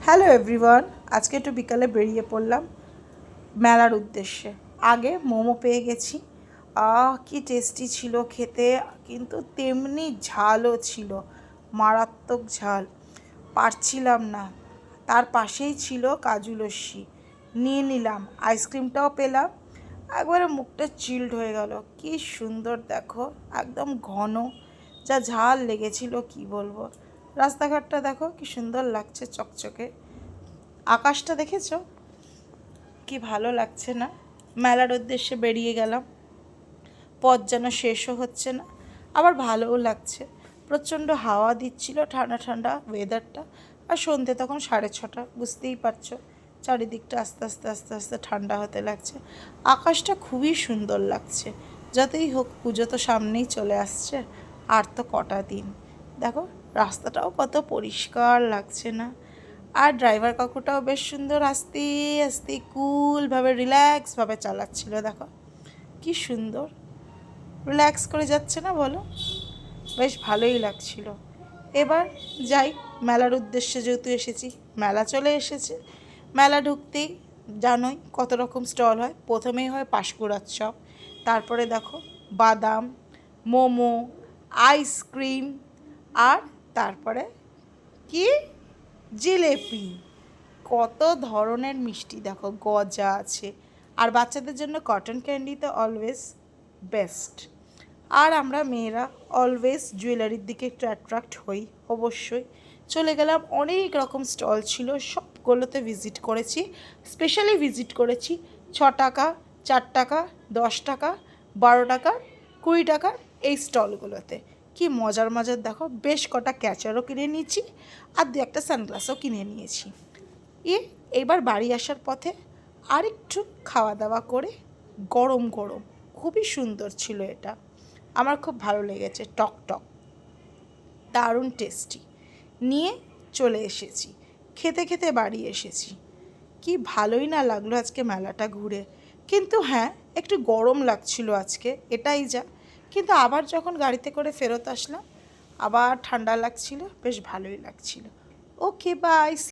Hello everyone, আজকে একটু বিকালে বেরিয়ে পড়লাম মেলার উদ্দেশ্যে। আগে মোমো পেয়ে গেছি, কি টেস্টি ছিল খেতে, কিন্তু তেমনি ঝালও ছিল, মারাত্মক ঝাল, পারছিলাম না। তার পাশেই ছিল কাজু লস্যি, নিয়ে নিলাম। আইসক্রিমটাও পেলাম, একবারে মুখটা চিল্ড হয়ে গেল। কি সুন্দর দেখো, একদম ঘন, যা ঝাল লেগেছিল কি বলবো। রাস্তাঘাটটা দেখো কি সুন্দর লাগছে, চকচকে। আকাশটা দেখেছো কি ভালো লাগছে না? মেলার উদ্দেশ্যে বেরিয়ে গেলাম, পথ যেন শেষও হচ্ছে না, আবার ভালোও লাগছে। প্রচণ্ড হাওয়া দিচ্ছিল, ঠান্ডা ঠান্ডা ওয়েদারটা। আর সন্ধে তখন 6:30, বুঝতেই পারছো চারিদিকটা আস্তে আস্তে আস্তে আস্তে ঠান্ডা হতে লাগছে। আকাশটা খুবই সুন্দর লাগছে। যতই হোক, পুজো তো সামনেই চলে আসছে, আর তো কটা দিন। দেখো রাস্তাটাও কত পরিষ্কার লাগছে না? আর ড্রাইভার কাকুটাও বেশ সুন্দর, আস্তে আস্তে কুলভাবে রিল্যাক্সভাবে চালাচ্ছিল। দেখো কি সুন্দর রিল্যাক্স করে যাচ্ছে না বলো? বেশ ভালোই লাগছিল। এবার যাই, মেলার উদ্দেশ্যে যেহেতু এসেছি, মেলা চলে এসেছে। মেলা ঢুকতেই জানোই কত রকম স্টল হয়। প্রথমেই হয় পাঁশকুড়ার চপ, তারপরে দেখো বাদাম, মোমো, আইসক্রিম, আর তারপরে কি, জিলেপি। কত ধরনের মিষ্টি দেখো, গজা আছে। আর বাচ্চাদের জন্য কটন ক্যান্ডি তো অলওয়েজ বেস্ট। আর আমরা মেয়েরা অলওয়েজ জুয়েলারির দিকে একটু অ্যাট্রাক্ট হই, অবশ্যই। চলে গেলাম, অনেক রকম স্টল ছিল, সবগুলোতে ভিজিট করেছি। স্পেশালি ভিজিট করেছি 6 টাকা, 4 টাকা, 10 টাকা, 12 টাকা, 20 টাকার এই স্টলগুলোতে। কি মজার মজার দেখো, বেশ কটা ক্যাচারও কিনে নিয়েছি, আর 2-1টা সানগ্লাসও কিনে নিয়েছি। এবার বাড়ি আসার পথে আরেকটু খাওয়া দাওয়া করে, গরম গরম, খুবই সুন্দর ছিল এটা, আমার খুব ভালো লেগেছে, টক টক, দারুণ টেস্টি। নিয়ে চলে এসেছি, খেতে খেতে বাড়ি এসেছি। কি ভালোই না লাগলো আজকে মেলাটা ঘুরে। কিন্তু হ্যাঁ, একটু গরম লাগছিল আজকে, এটাই যা। কিন্তু আবার যখন গাড়িতে করে ফেরত আসলাম, আবার ঠান্ডা লাগছিল, বেশ ভালোই লাগছিল। ওকে, বাই।